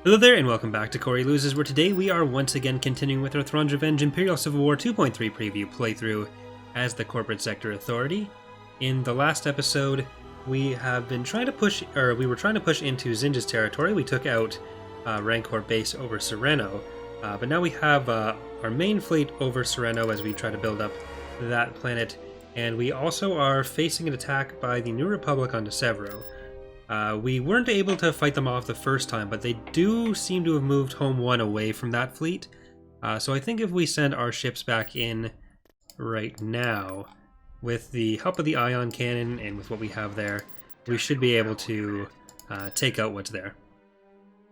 Hello there and welcome back to Corey Loses, where today we are once again continuing with our Thrawn's Revenge Imperial Civil War 2.3 preview playthrough as the Corporate Sector Authority. In the last episode, we were trying to push into Zinja's territory. We took out Rancor base over Sereno, but now we have our main fleet over Sereno as we try to build up that planet, and we also are facing an attack by the New Republic on Severo. We weren't able to fight them off the first time, but they do seem to have moved Home 1 away from that fleet. So I think if we send our ships back in right now, with the help of the ion cannon and with what we have there, we should be able to take out what's there.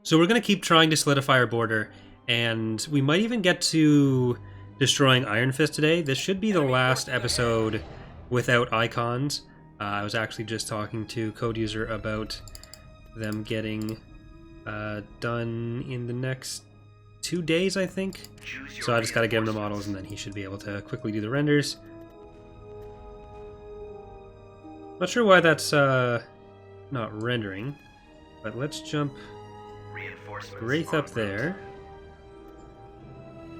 So we're going to keep trying to solidify our border, and we might even get to destroying Iron Fist today. This should be the last episode without icons. I was actually just talking to Code User about them getting done in the next 2 days, I think. So I just gotta give him the models and then he should be able to quickly do the renders. Not sure why that's not rendering, but let's jump Wraith up there.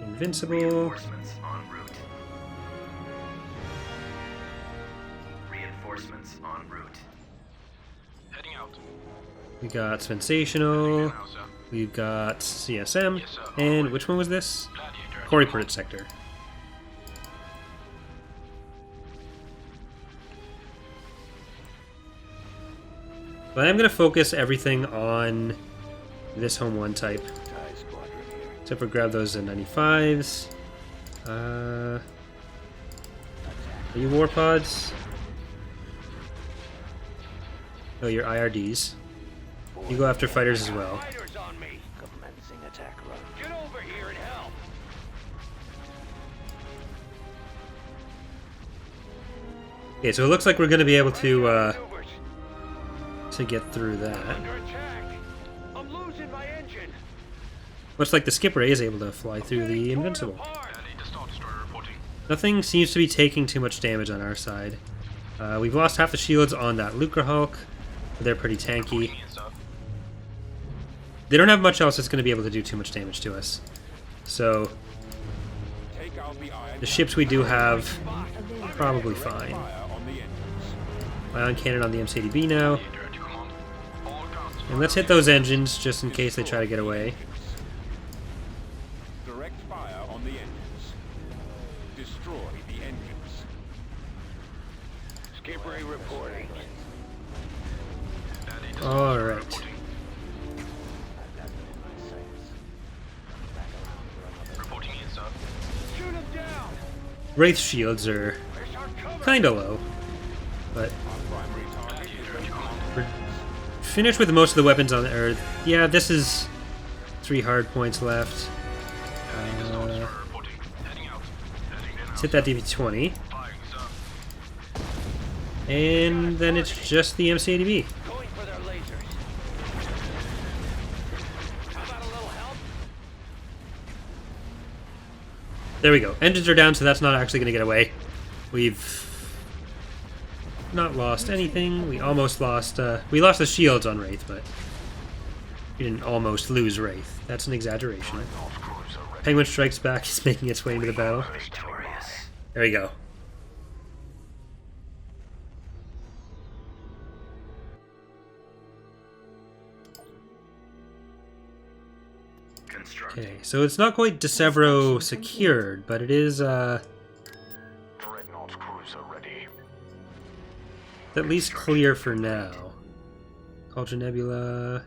Invincible. En route. Heading out. We got Sensational, we've got CSM, and which one was this? Corporate Sector. But I'm going to focus everything on this Home 1 type. Except for grab those 95s. Are you war pods? Oh, you're IRDs. You go after fighters as well. Okay, so it looks like we're going to be able to get through that. Looks like the skipper is able to fly through the Invincible. Nothing seems to be taking too much damage on our side. We've lost half the shields on that Lucre Hulk. They're pretty tanky. They don't have much else that's going to be able to do too much damage to us. So, the ships we do have, probably fine. Ion cannon on the MCDB now. And let's hit those engines, just in case they try to get away. Direct fire on the engines. Destroy the engines. Skipper reporting. Alright. Wraith shields are kinda low, but we're finished with most of the weapons on Earth. Yeah, this is 3 hard points left. Let's hit that DV-20. And then it's just the MCADB. There we go. Engines are down, so that's not actually going to get away. We've not lost anything. We almost lost... we lost the shields on Wraith, but we didn't almost lose Wraith. That's an exaggeration. Penguin Strikes Back is making its way into the battle. There we go. Okay, so it's not quite Severo secured, but it is, at least clear for now. Ultra Nebula.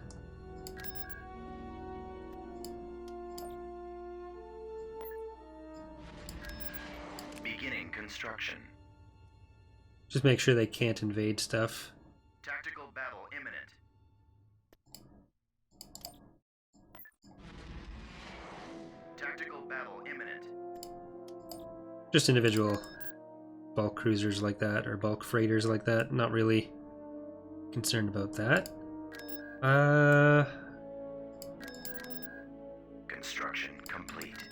Beginning construction. Just make sure they can't invade stuff. Tactical battle imminent. Tactical battle imminent. Just individual bulk cruisers like that, or bulk freighters like that. Not really concerned about that. Construction complete.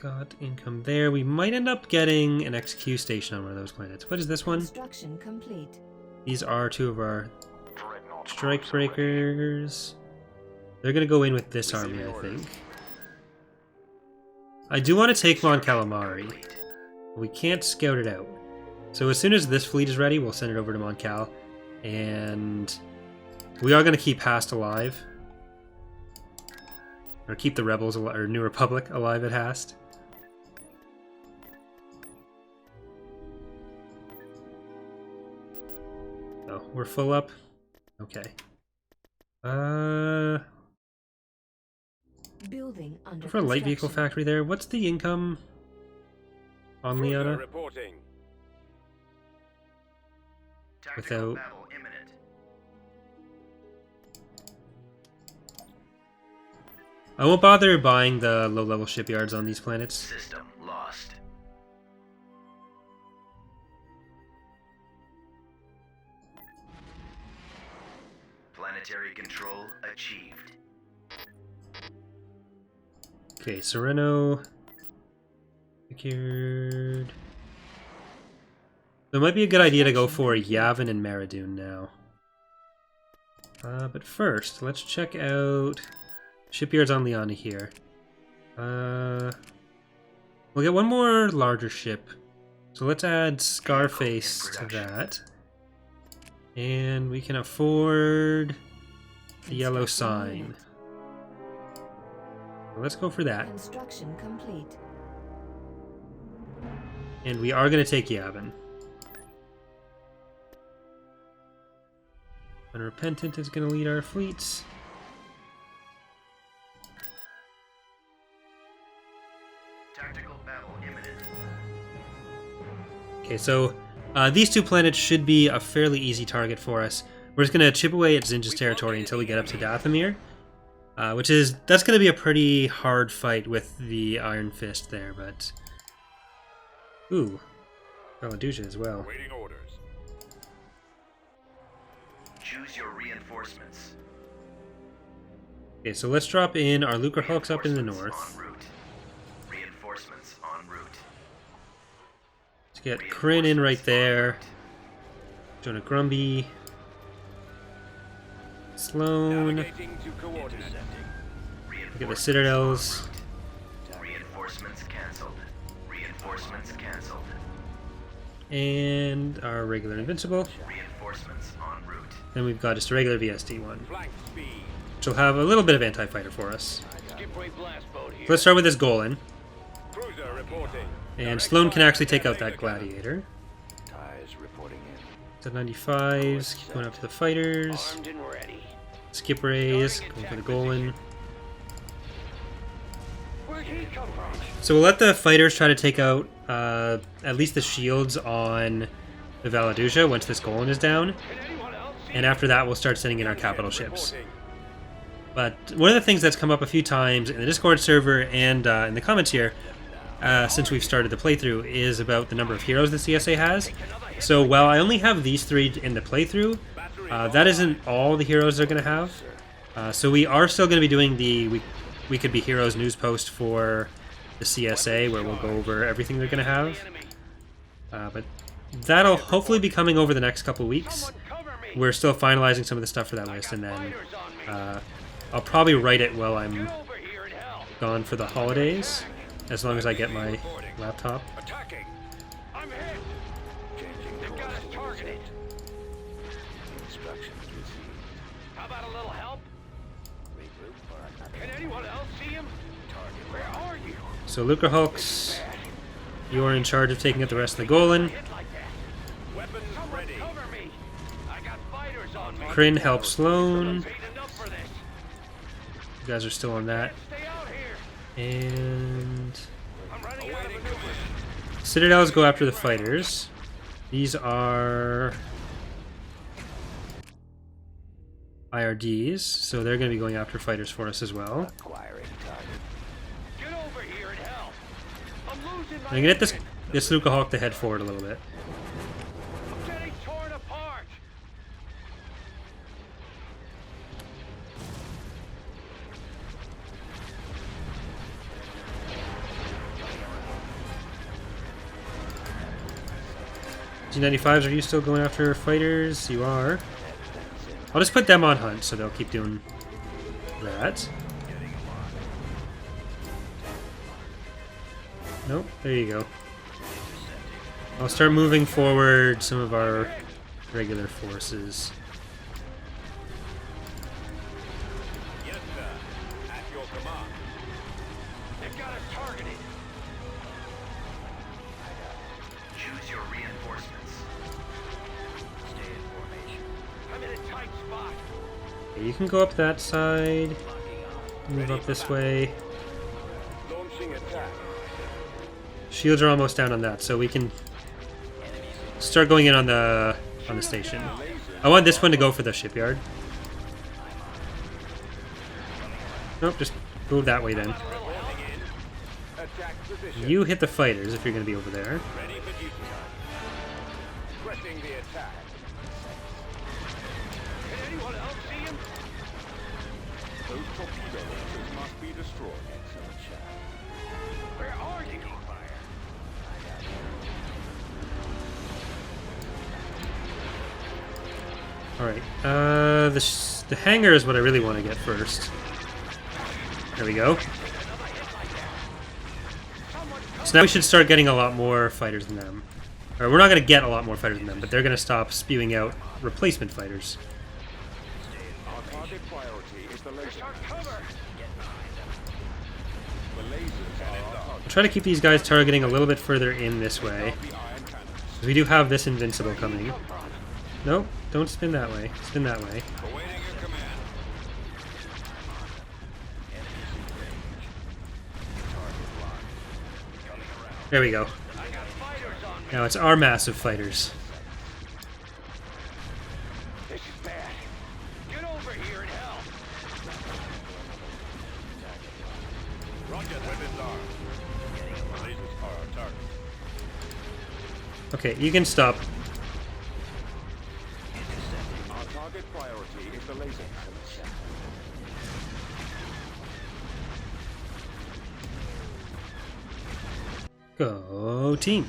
Got income there. We might end up getting an XQ station on one of those planets. What is this one? Construction complete. These are two of our Strike breakers. They're gonna go in with this army, I think. I do want to take Mon Calamari. We can't scout it out. So as soon as this fleet is ready, we'll send it over to Mon Cal. And we are going to keep Hast alive. Or keep the Rebels, or New Republic alive at Hast. Oh, we're full up? Okay. Building under For a light vehicle construction. factory there, what's the income on Cruiser Liana? reporting. Tactical Without- battle imminent. I won't bother buying the low-level shipyards on these planets. System lost. Planetary control achieved. Okay, Sereno. Secured. So it might be a good idea to go for Yavin and Maradoon now. But first, let's check out shipyards on Liana here. We'll get one more larger ship. So let's add Scarface to that. And we can afford the yellow sign. So let's go for that. Construction complete. And we are going to take Yavin. Unrepentant is going to lead our fleets. Tactical battle imminent. Okay, so these two planets should be a fairly easy target for us. We're just going to chip away at Zinja's territory until we get up to Dathomir. That's going to be a pretty hard fight with the Iron Fist there, but... Ooh, Validusia as well. Waiting orders. Choose your reinforcements. Okay, so let's drop in our Lucre Hulks up in the Reinforcements north. en route. Reinforcements en route. Let's get Kryn in right there. Jonah Grumby. Sloan. Navigating to coordinate. Look at the Citadels. Reinforcements cancelled. Reinforcements cancelled. And our regular Invincible. Reinforcements en route. Then we've got just a regular VSD one, Flank speed. which will have a little bit of anti-fighter for us. Skip ray blast boat here. So let's start with this Golan. Cruiser reporting. And Sloan can actually take out that Gladiator. Ties reporting in. So 95s, keep going up to the fighters. Armed and ready. Skip rays, going for the Golan. Where'd he come from? So we'll let the fighters try to take out at least the shields on the Validusia once this Golan is down. Can anyone else see? And after that, we'll start sending in our capital ships. Reporting. But one of the things that's come up a few times in the Discord server and in the comments here, since we've started the playthrough, is about the number of heroes the CSA has. So while I only have these 3 in the playthrough, that isn't all the heroes they're going to have. So we are still going to be doing the We Could Be Heroes news post for the CSA, where we'll go over everything they're going to have. But that'll hopefully be coming over the next couple weeks. We're still finalizing some of the stuff for that list, and then I'll probably write it while I'm Over here in hell. gone for the holidays, as long as I get my laptop. Attacking. I'm hit. They've got us targeted. Instructions received. How about a little help? Can anyone else see him? Where are you? So Lucre Hulks, you're in charge of taking out the rest of the Golan. Hit like that. Weapons ready. Cover me. I got fighters on me. Kryn helps Sloan. Paid enough for this. You guys are still on that. Stay out here. And I'm running out of maneuver. Citadels go after the fighters. These are IRDs, so they're going to be going after fighters for us as well. Get over here and help. I'm losing my I'm going to get engine. this Lucre Hulk to head forward a little bit. I'm getting torn apart. G95s, are you still going after fighters? You are. I'll just put them on hunt, so they'll keep doing that. Nope, there you go. I'll start moving forward some of our regular forces. Yes, sir. At your command. They've got us targeted. Choose your reinforcements. Stay in formation. I'm in a tight spot. Okay, you can go up that side, move up this way. Launching attack. Shields are almost down on that, so we can start going in on the station. I want this one to go for the shipyard. Nope, just go that way then. Attack position. You hit the fighters if you're going to be over there. Ready for duty. Pressing the attack. Can anyone else see him? Those torpedo launchers must be destroyed. Where are you? Alright, the hangar is what I really want to get first. There we go. So now we should start getting a lot more fighters than them. Or we're not going to get a lot more fighters than them, but they're going to stop spewing out replacement fighters. Our target priority is the laser. The lasers are our target. I'll try to keep these guys targeting a little bit further in this way. The iron cannons. 'Cause we do have this invincible coming. Nope, don't spin that way. Spin that way. Awaiting your command. There we go. Now it's our massive fighters. This is bad. Get over here and help. Roger, weapons armed. Lasers are our target. Okay, you can stop. Our target priority is the laser cannons. Go team.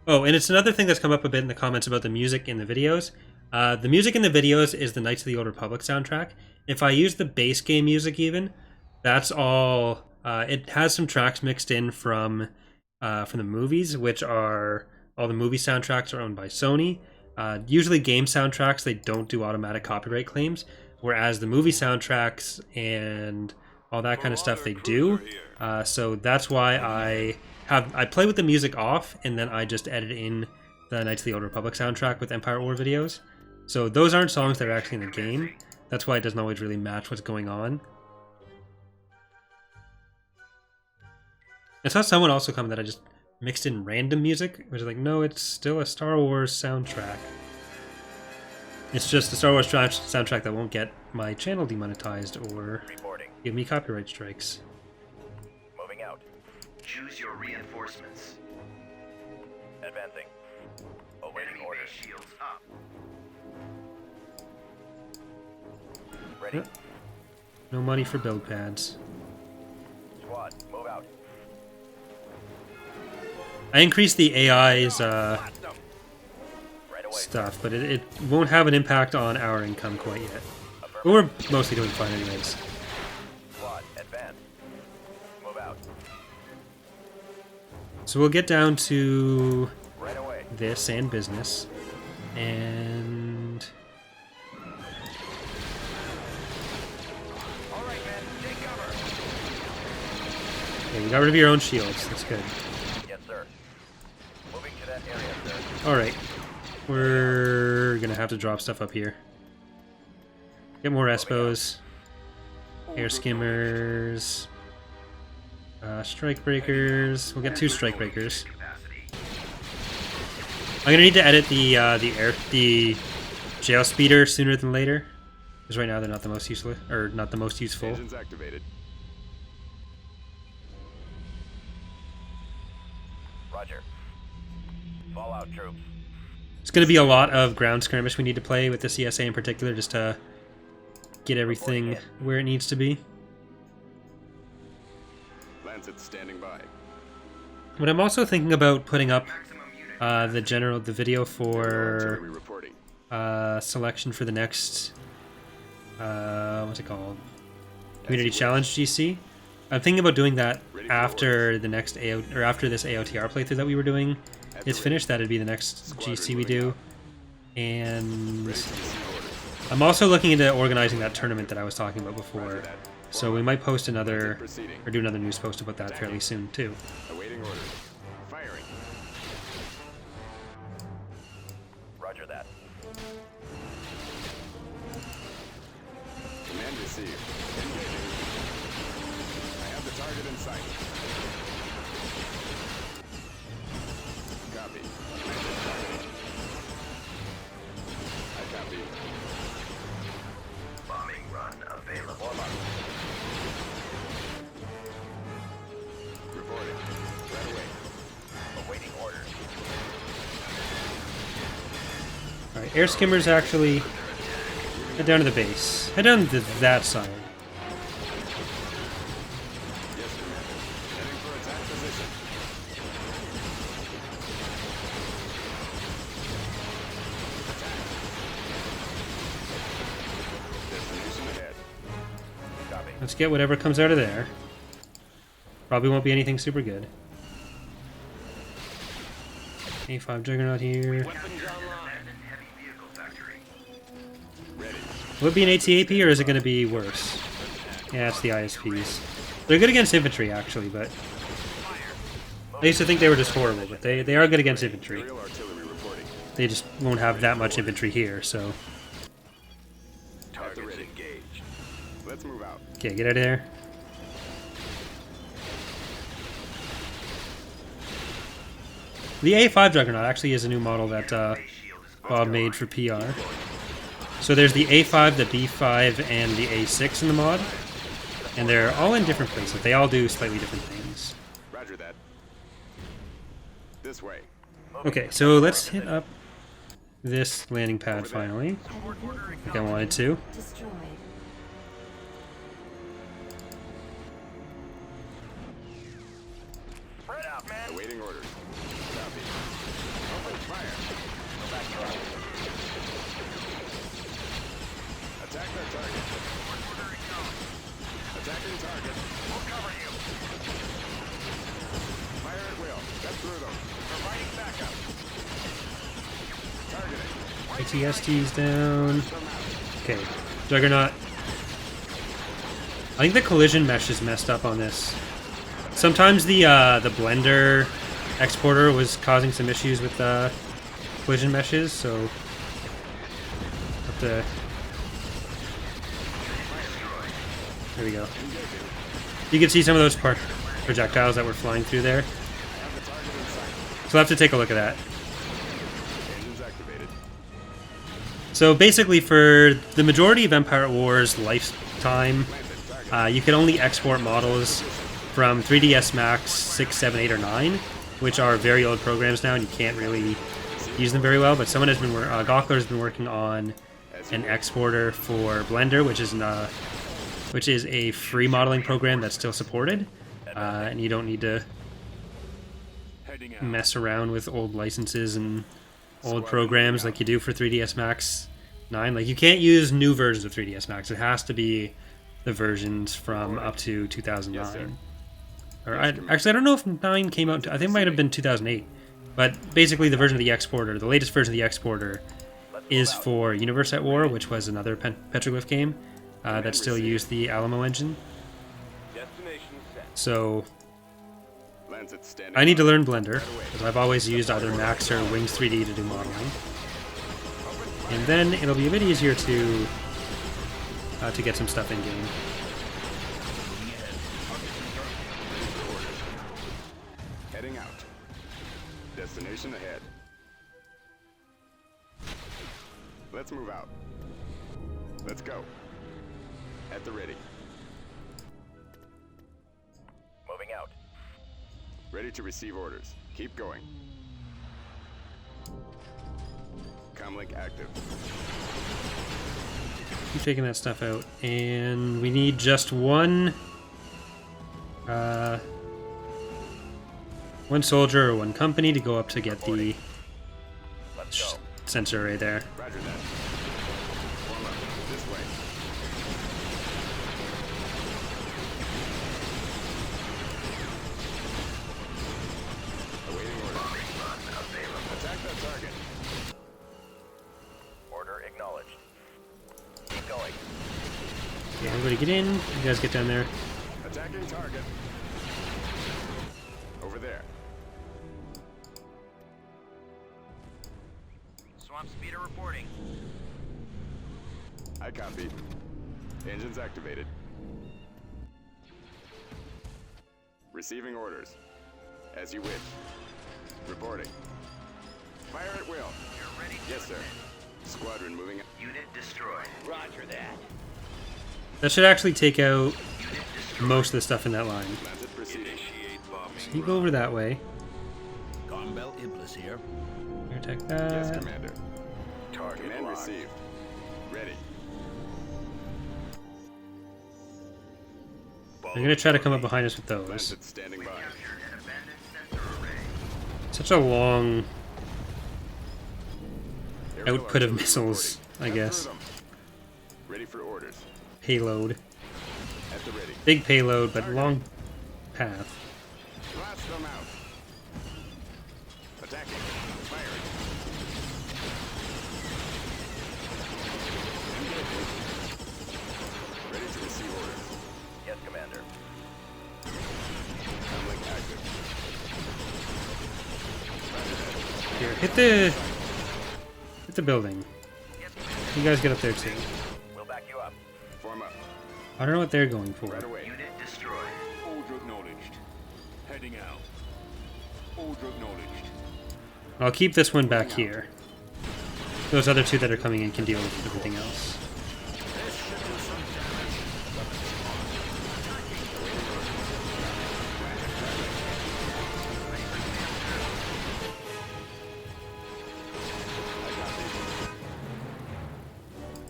Oh, and it's another thing that's come up a bit in the comments about the music in the videos. The music in the videos is the Knights of the Old Republic soundtrack. If I use the base game music even, that's all... it has some tracks mixed in from the movies, which are... All the movie soundtracks are owned by Sony. Usually game soundtracks, they don't do automatic copyright claims, whereas the movie soundtracks and all that kind of stuff they do. So that's why I play with the music off, and then I just edit in the Knights of the Old Republic soundtrack with Empire War videos. So those aren't songs that are actually in the game. That's why it doesn't always really match what's going on. I saw someone also comment that I just mixed in random music, which is like, no, it's still a Star Wars soundtrack. It's just a Star Wars soundtrack that won't get my channel demonetized or Reporting. give me copyright strikes. Moving out. Choose your reinforcements. Advancing. Awaiting orders. Shields up. Ready. No money for build pads. Squad, move out. I increased the AI's Right away. stuff, but it won't have an impact on our income quite yet. But we're mostly doing fine anyways. Squad, advance. Move out. So we'll get down to Right away. this and business. And... All right, men. Take cover. yeah, you got rid of your own shields. That's good. Yes, sir. Moving to that area, sir. Alright. We're gonna have to drop stuff up here. Get more Espos. Air skimmers. Strike breakers. We'll get 2 strike breakers. Capacity. I'm gonna need to edit the jail speeder sooner than later, because right now they're not the most useful, or not the most useful. Engines activated. Roger. Fallout troops. It's gonna be a lot of ground skirmish we need to play with the CSA in particular, just to get everything where it needs to be. Lancet standing by. But I'm also thinking about putting up Maximum unit the video for Artillery reporting. selection for the next what's it called? Community Challenge GC. I'm thinking about doing that after the next after this AOTR playthrough that we were doing is finished. That'd be the next GC we do. And I'm also looking into organizing that tournament that I was talking about before. So we might post another, or do another news post about that fairly soon too. Awaiting orders. Firing. Roger that. Command received. Engaging. I have the target in sight. Copy. I copy. Bombing run available. Reporting. Right away. Awaiting orders. Alright, air skimmers actually head down to the base. Head down to that side. Yes, Commander. Heading for attack position. Destination ahead. Copy. Let's get whatever comes out of there. Probably won't be anything super good. A5 Juggernaut here. Weapons online. Heavy vehicle factory. Ready. Will it be an ATAP or is it going to be worse? Yeah, it's the ISPs. They're good against infantry actually, but I used to think they were just horrible, but they are good against infantry. Aerial artillery reporting. They just won't have that much infantry here, so... Targets engaged. Let's move out. Okay, get out of there. The A5 Juggernaut actually is a new model that Bob made for PR. So there's the A5, the B5, and the A6 in the mod. And they're all in different places. They all do slightly different things. Roger that. This way. Okay, so let's hit up this landing pad finally. Like I wanted to. Destroyed. Spread out, man. Awaiting orders. Copy. Open fire. Go back to us. Attack their target. Attacking target. We'll cover you. Fire at will. Get through them. Providing backup. Targeting. ATST's down. Okay, Juggernaut. I think the collision mesh is messed up on this. Sometimes the Blender exporter was causing some issues with collision meshes, so have to. There we go. You can see some of those projectiles that were flying through there. So I'll have to take a look at that. Engines activated. So basically, for the majority of Empire at War's lifetime, you can only export models from 3ds Max 6, 7, 8, or 9, which are very old programs now, and you can't really use them very well. But someone has been, Gawkler has been working on an exporter for Blender, which is a free modeling program that's still supported, and you don't need to Heading out. mess around with old licenses and old programs like you do for 3ds Max 9. Like, you can't use new versions of 3ds Max. It has to be the versions from up to 2009. Yes, sir. Actually, I don't know if 9 came out. I think it might have been 2008. But basically, the version of the exporter, the latest version of the exporter, is for Universe at War, which was another Petroglyph game that still used the Alamo engine. Destination set. So Lancet standing. I need to learn Blender, because I've always used either Max or Wings 3D to do modeling. And then it'll be a bit easier to get some stuff in game. Heading out. Destination ahead. Let's move out. Let's go. At the ready. Moving out. Ready to receive orders. Keep going. Comlink active. Keep taking that stuff out. And we need just one one soldier or one company to go up to get the Let's go. sensor array there. Roger that. Form up. This way. Awaiting order. Attack that target. Order acknowledged. Keep going. Yeah, everybody get in. You guys get down there. Attacking target. Over there. Swamp speeder reporting. I copy. Engines activated. Receiving orders. As you wish. Reporting. Fire at will. You're ready. Yes, sir. Squadron moving. Unit destroyed. Roger that. That should actually take out most of the stuff in that line. Planted proceeding. Initiate bombing. So you go over that way. Conbel Iblis here. Attack Yes, that. Commander. Target Command locked. received. Ready. They're gonna try to come up behind us with those. Planted standing by. Captured an abandoned sensor array. Such a long Aerial output of artillery missiles, reporting. I guess. Cut through them. Ready for orders. Payload. At the ready. Big payload, but long path. Blast them out. Attacking. Firing. Ready to receive orders. Yes, Commander. Comlink active. Here, hit the building. Yes, Commander. You guys get up there too. We'll back you up. Form up. I don't know what they're going for. Right away. Unit destroyed. Order acknowledged. Heading out. Order acknowledged. I'll keep this one back here. Those other two that are coming in can deal with everything else.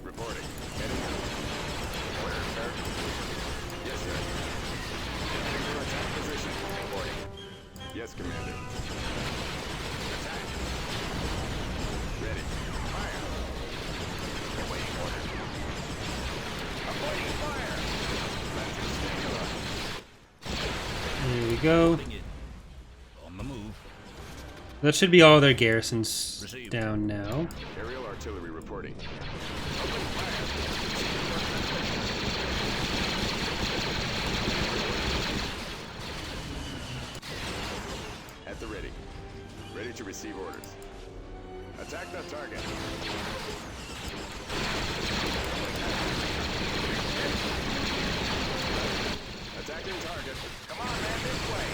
Reporting. Heading out. Order, sir. Yes, sir. Heading to attack position. Reporting. Yes, Commander. Attack. Ready. Fire. Awaiting orders. Avoiding fire. Planted standing by. There we go. Putting it. On the move. That should be all their garrisons Received. down now. Aerial artillery reporting. At the ready. Ready to receive orders. Attack that target. Attacking target. Come on, man, this way.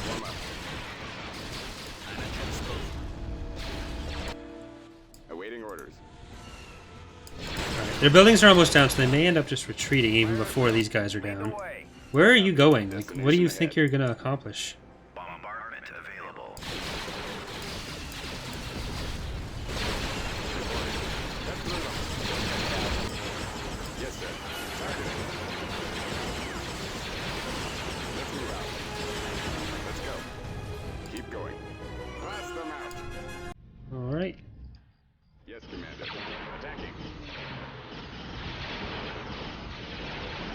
Warm up. Awaiting orders. Alright, their buildings are almost down, so they may end up just retreating even before these guys are down. Away. Where are you going? Like, what do you think you're gonna accomplish? Bombardment available. Yes, sir. Target. Let's move out. Let's go. Keep going. Blast them out. Alright. Yes, Commander. Attacking.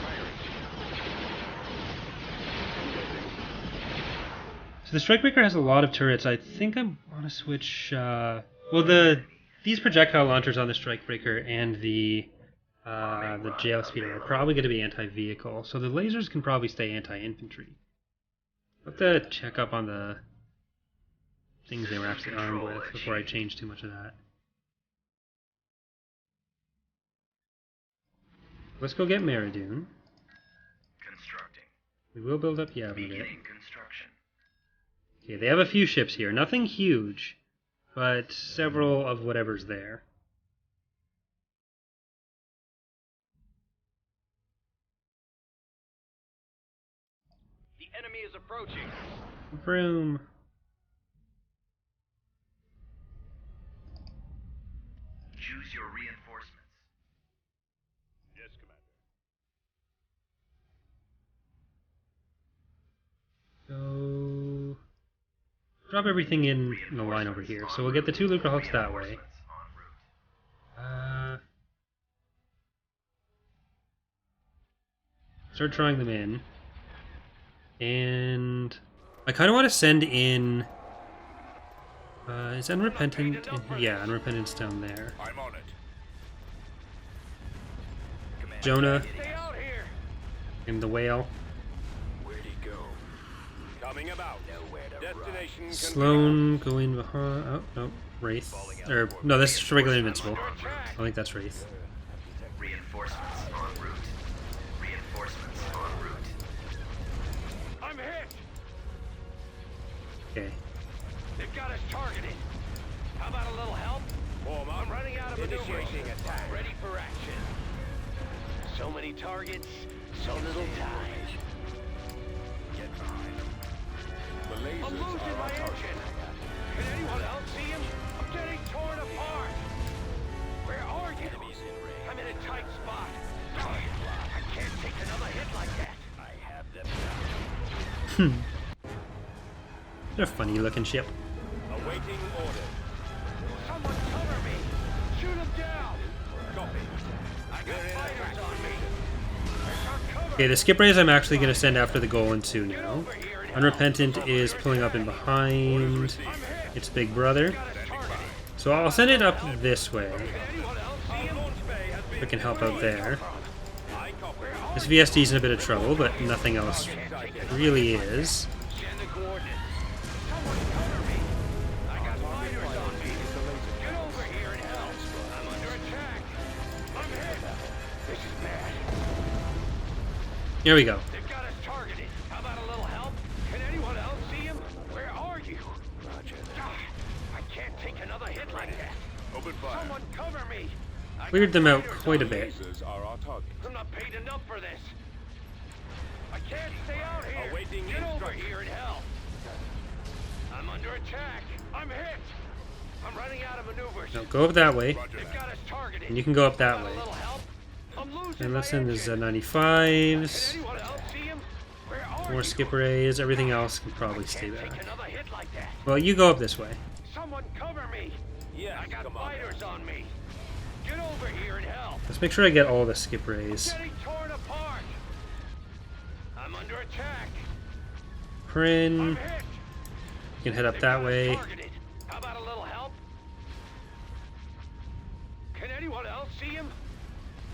Firing. Engaging. So the Strikebreaker has a lot of turrets. I think I want to switch. Well, these projectile launchers on the Strikebreaker and the jail speeder are probably going to be anti-vehicle. So the lasers can probably stay anti-infantry. I'll have to check up on the things they were actually armed with before I change too much of that. Let's go get Meridoon. Constructing. We will build up Yavin a bit. Beginning construction. Okay, they have a few ships here. Nothing huge, but several of whatever's there. The enemy is approaching. Vroom. Choose your reinforcements. Yes, Commander. So drop everything in the line over here. So we'll get the 2 Lucrehulks that way. Start drawing them in. And I kind of want to send in... is Unrepentant? Yeah, Unrepentant's down there. I'm on it. Jonah Stay out here. and the whale. Where'd he go? Coming about. Destination confirmed. Sloan going behind. Oh, no. Wraith. Or, no, that's just regular Invincible. I think that's Wraith. Reinforcements en route. Reinforcements en route. I'm hit. Okay. They've got us targeted. How about a little help? I'm running out of initiating attack. Ready for action. So many targets, so little time. Get behind him. The lasers I'm losing are my our target. engine. Can anyone else see him? I'm getting torn apart. Where are you? I'm in a tight spot. I can't take another hit like that. I have them now. They're a funny looking ship. Awaiting orders. Someone cover me. Shoot him down. Copy. I got fighters on me. Okay, the skip rays I'm actually going to send after the Golan 2 now. Unrepentant is pulling up in behind its big brother. So I'll send it up this way. If it can help out there. This VSD's in a bit of trouble, but nothing else really is. Send the coordinates. Someone cover me. I got fighters on me. Get over here and help. I'm under attack. I'm hit. This is bad. Here we go. They've got us targeted. How about a little help? Can anyone else see him? Where are you? Roger. I can't take another hit like that. Open fire. Someone cover me. I Cleared got them out fighters quite a on me. bit. Lasers are our target. I'm not paid enough for this. I can't stay out here. Awaiting Get over instructions. here and help. I'm under attack. I'm hit. I'm running out of maneuvers. Now go up that way. They've got us targeted. And you can go up that How about way. a little help? I'm losing And my let's send the engine. Z95s. Anyone else see him? Where are More you? skip rays. Everything else can probably stay Can't back. take another hit like that. Well, you go up this way. Someone cover me. Yes, I got come on. fighters on me. Get over here and help. Let's make sure I get all the skip rays. Getting torn apart. I'm under attack. I'm Prin. hit. You can head up They've that got us way. targeted. How about a little help? Can anyone else see him?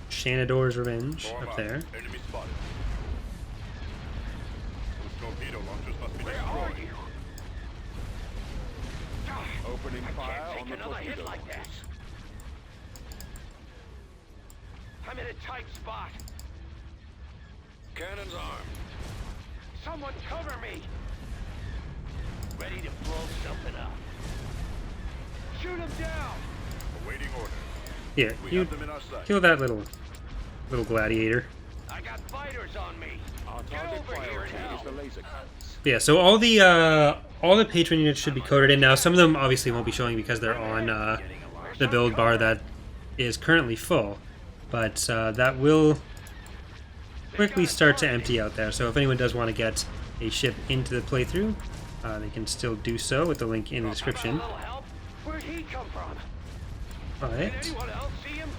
Shanador's Revenge Oh, up there. Enemy spotted. Those torpedo launchers must be Where are destroyed. you? Opening I fire can't on take the another hit torpedo like that. launchers. I'm in a tight spot. Cannons armed. Someone cover me. Ready to blow something up. Shoot him down. Awaiting orders. Here, We you have them in our sight. kill that little gladiator. I got fighters on me. Our Get target over here and priority is help. the laser cannons. Yeah, so all the patron units should be coded in now. Some of them obviously won't be showing because they're on the build bar that is currently full, but that will quickly start to empty out there. So if anyone does want to get a ship into the playthrough, they can still do so with the link in the description. A little help? Where'd he come from? But Can anyone else see him?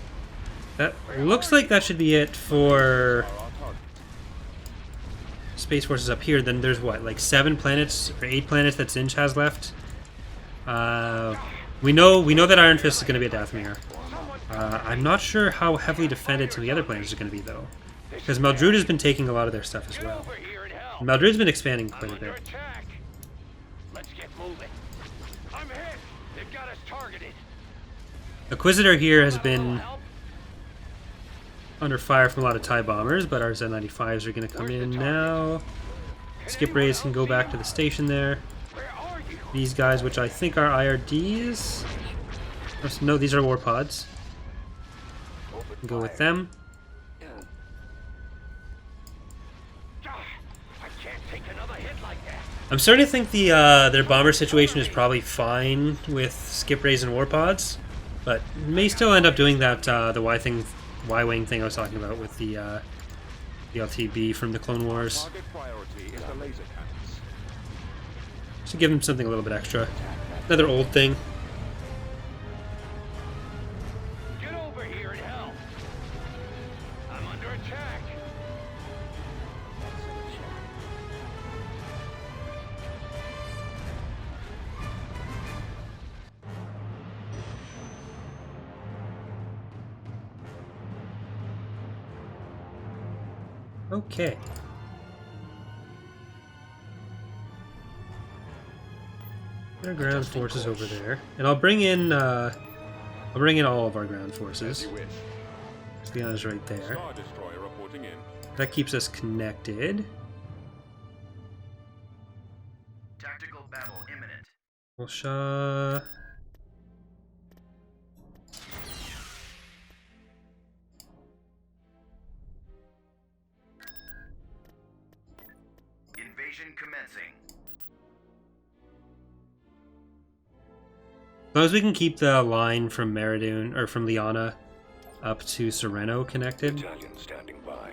that looks like that should be it for Are our target. Space Forces up here. Then there's what, like 7 planets or 8 planets that Zinj has left. We know that Iron Fist is going to be at Dathomir. I'm not sure how heavily defended some of the other planets are going to be though, because Meldrud has been taking a lot of their stuff as Get well. over here and help. Meldrud's been expanding I'm quite a under bit. attack. Let's get moving. I'm hit. They've got us targeted. Inquisitor here has been Little help? under fire from a lot of TIE bombers, but our Z95s are going to come in now. Skip rays can go back to the station there. Where are you? These guys, which I think are IRDs. No, these are war pods. Go with them. I can't take another hit like that. I'm starting to think their bomber situation is probably fine with skip rays and war pods, but may still end up doing that the Y-wing thing I was talking about with the LTB from the Clone Wars. Target priority is the laser cannons. Just to give them something a little bit extra. Another old thing. Get over here and help. I'm under attack. Okay. There are ground forces over there, and I'll bring in all of our ground forces. As you wish. Leon's right there. Star Destroyer reporting in. That keeps us connected. Tactical battle imminent. Well, Shah. Invasion commencing. As long as we can keep the line from Meridian or from Liana up to Sereno connected, Battalion standing by.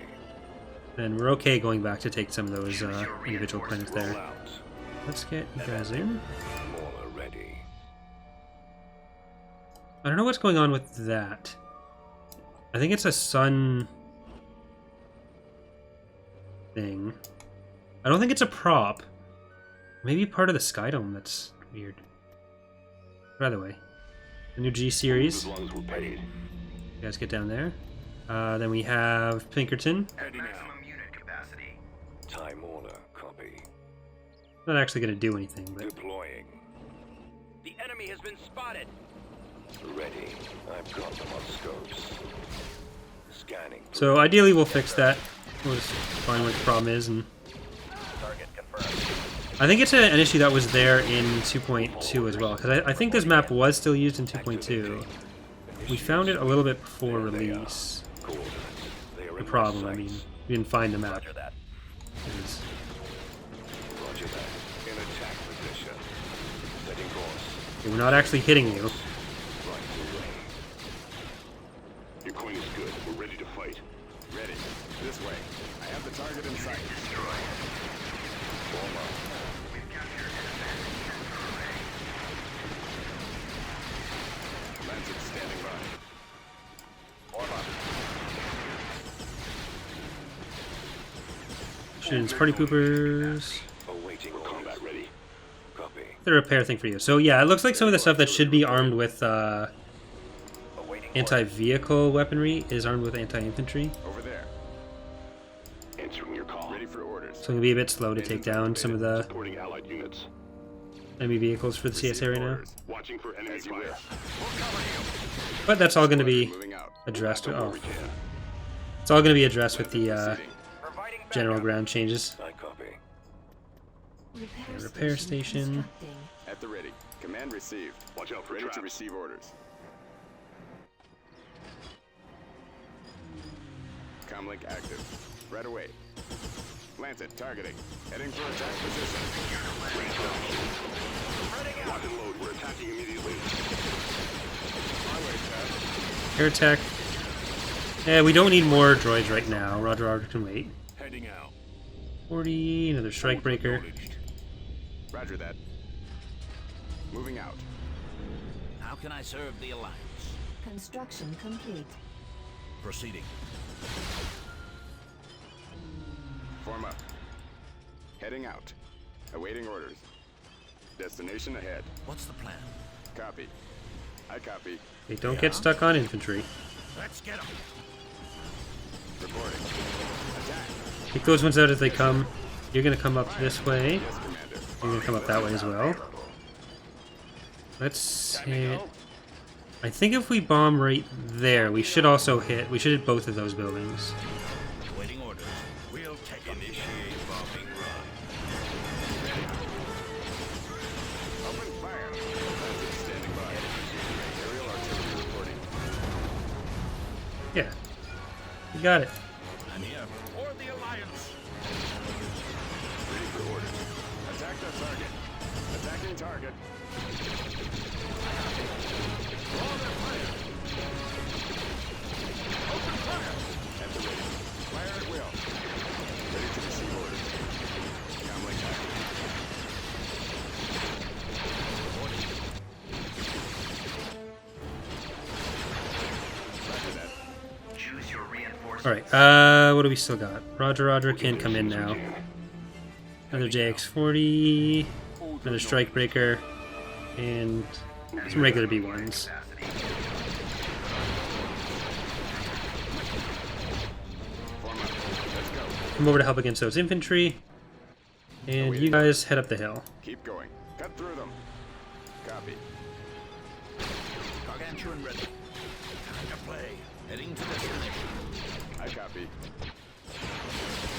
then we're okay going back to take some of those Choose your individual planets Roll there. out. Let's get you guys in. Mauler ready. I don't know what's going on with that. I think it's a sun thing. I don't think it's a prop. Maybe part of the Sky Dome. That's weird. But either way, the new G series. As long as we're paid. You guys get down there. Then we have Pinkerton. Heading out. Maximum unit capacity. Time order. Copy. Not actually going to do anything, but Deploying. The enemy has been spotted. Ready. I've got them on scopes. Scanning. so ideally we'll fix that. We'll just find what the problem is, and Target confirmed. I think it's an issue that was there in 2.2 as well, because I think this map was still used in 2.2. We found it a little bit before release. Coordinates. They are The in problem, my I mean, sights. we didn't find the map. Roger that. It's- Roger that. In attack position. Setting course. We're not actually hitting you. Right away. Your coin is good. We're ready to fight. Ready. This way. I have the target in sight. Form up. We've captured an advanced Lancet standing by. Form up. Students, party poopers. Awaiting Combat ready. Copy. The repair thing for you. So yeah, it looks like some of the stuff that should be armed with Awaiting anti-vehicle weaponry is armed with anti-infantry. Over there. Answering your call. Ready for orders. So it'll be a bit slow to take down some of the Supporting allied units. enemy vehicles for the CS area now. Orders. Watching for enemy As you fire. wish. But that's all going to be Moving out. addressed. Where Oh, we can. it's all going to be addressed with the Proceeding. Providing general backup. ground changes. I copy. Repair station. constructing. At the ready. Command received. Watch out for Ready to traps. receive orders. Comlink active. Right away. Lancet targeting. Heading for attack position. Lock and load. We're attacking immediately. My way, Chad. Air attack. Yeah, we don't need more droids right now. Roger, Roger can wait. Heading out. 40, another strike breaker. Acknowledged. Roger that. Moving out. How can I serve the Alliance? Construction complete. Proceeding. Form up. Heading out. Awaiting orders. Destination ahead. What's the plan? Copy. I copy. They don't get stuck on infantry. Let's get them. Reporting. Attack. Pick those ones out as they come. You're going to come up this way. Yes, Commander. You're going to come up that way as well. Let's hit... I think if we bomb right there, we should also hit... We should hit both of those buildings. Waiting orders. We'll take them. Initiate bombing run. Open fire. Lancet standing by. Aerial artillery reporting. Yeah. You got it. I'm here. For the Alliance. Ready for orders. Attack the target. Attacking target. Draw their fire. Open fire. At the ready. Fire at will. Ready to receive orders. Comlink active. Alright, what do we still got? Roger can come in now. Another JX-40, another Strikebreaker, and some regular B1s. Come over to help against those infantry, and you guys head up the hill. Keep going. Cut through them. Copy. Gargantuan ready. Time to play. Heading to destination. I copy.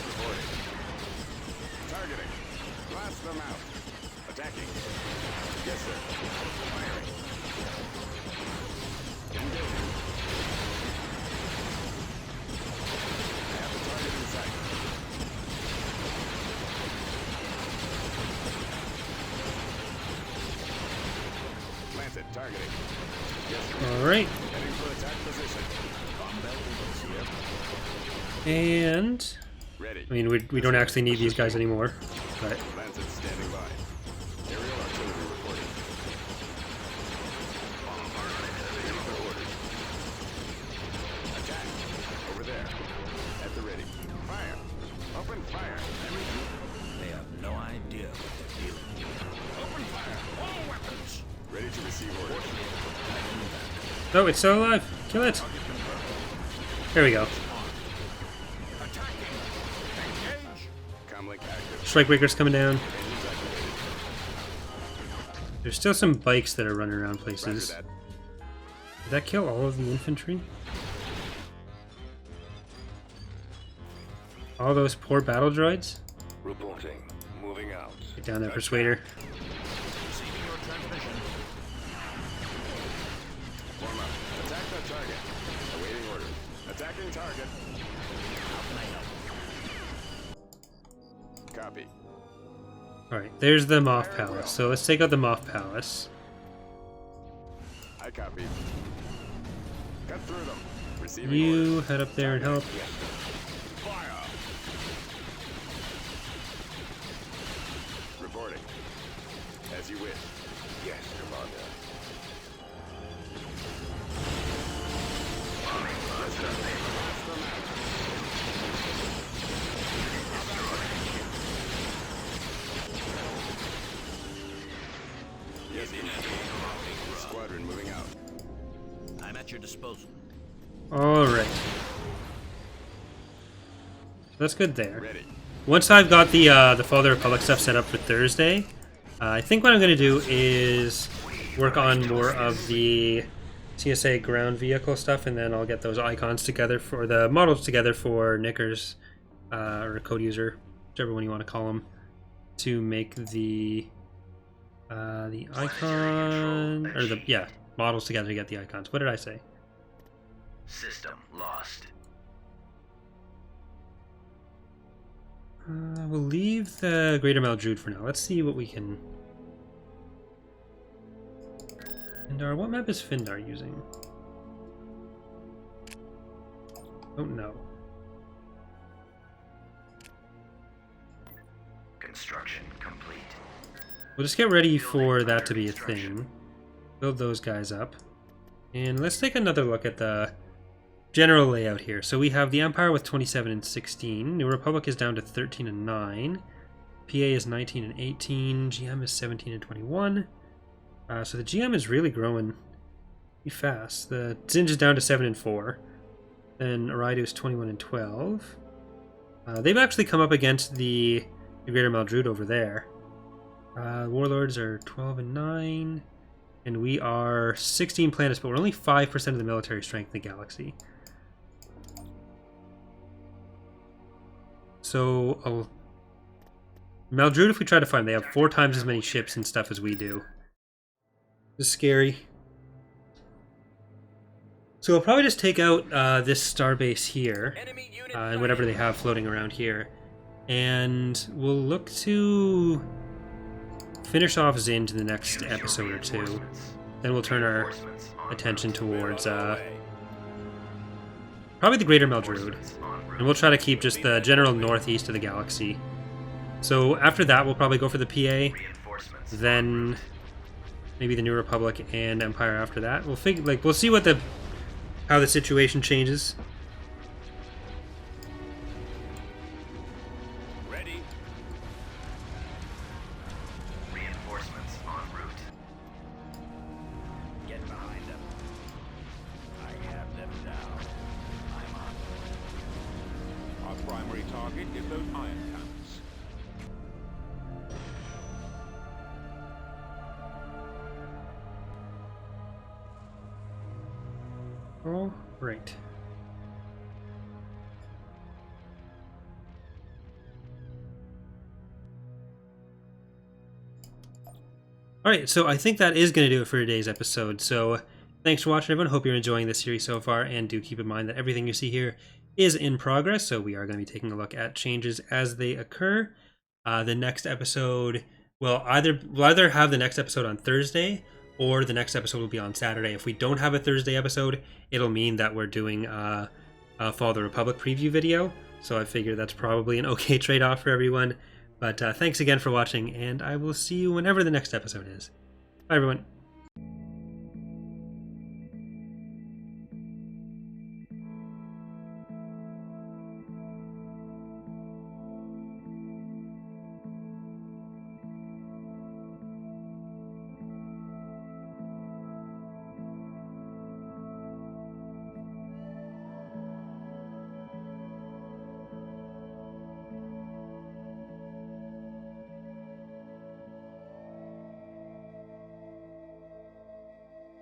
Reporting. Targeting. Blast them out. Attacking. Yes, sir. Firing. Engaging. I have the target in sight. Lancet targeting. Yes, sir. Alright, Heading for attack position. and... Ready. I mean, we don't actually need these guys anymore, but... Lancet standing by. Aerial artillery reporting. Orders. Attack. Over there. At the ready. Fire. Open fire. They have no idea what they're dealing with. Open fire! All weapons! Ready to receive orders. Oh, it's still alive! Kill it! There we go. Attacking! Engage! Comlink active. Strikebreaker's coming down. Engines activated. There's still some bikes that are running around Roger places. that. Did that kill all of the infantry? All those poor battle droids? Reporting. Moving out. Get down there, Persuader. Receiving your transmission. Form up. Attack that target. Awaiting orders. Attacking target. Copy. Alright, there's the Moff Palace. So let's take out the Moff Palace. I copy. Cut through them. Receiving orders. You head up there and help. Fire. Reporting. As you wish. Yes, Commander. Yes, sir. Blast them out. Yes, Commander. Squadron moving out. I'm at your disposal. Alright. So that's good there. Ready. Once I've got the Father Republic stuff set up for Thursday, I think what I'm going to do is work on more of the CSA ground vehicle stuff, and then I'll get those icons together for the models together for Knickers, or code user, whichever one you want to call them, to make the icon, or the, yeah, models together to get the icons. What did I say? System lost. We'll leave the Greater Maldrude for now. Let's see what we can... Findar, what map is Findar using? Don't know. Construction complete. We'll just get ready for that to be a thing. Build those guys up. And let's take another look at the general layout here. So we have the Empire with 27 and 16. New Republic is down to 13 and 9. PA is 19 and 18. GM is 17 and 21. So the GM is really growing pretty fast. The Zinj is down to 7 and 4. Then Aridu is 21 and 12. They've actually come up against the Greater Maldrude over there. Warlords are 12 and 9. And we are 16 planets, but we're only 5% of the military strength in the galaxy. So, Maldrude, if we try to find them, they have 4 times as many ships and stuff as we do. This is scary. So we'll probably just take out this starbase here, and whatever they have floating around here. And we'll look to finish off Zinj in the next episode or two. Then we'll turn our attention towards probably the Greater Maldrude. And we'll try to keep just the general northeast of the galaxy. So after that, we'll probably go for the PA. Then maybe the New Republic and Empire after that. We'll see what how the situation changes. target in those ion cannons. All right. Alright, so I think that is going to do it for today's episode. So thanks for watching, everyone. Hope you're enjoying this series so far, and do keep in mind that everything you see here is in progress, so we are going to be taking a look at changes as they occur. The next episode will either have the next episode on Thursday, or the next episode will be on Saturday. If we don't have a Thursday episode, it'll mean that we're doing a Fall of the Republic preview video, so I figure that's probably an okay trade-off for everyone. But thanks again for watching, and I will see you whenever the next episode is. Bye, everyone.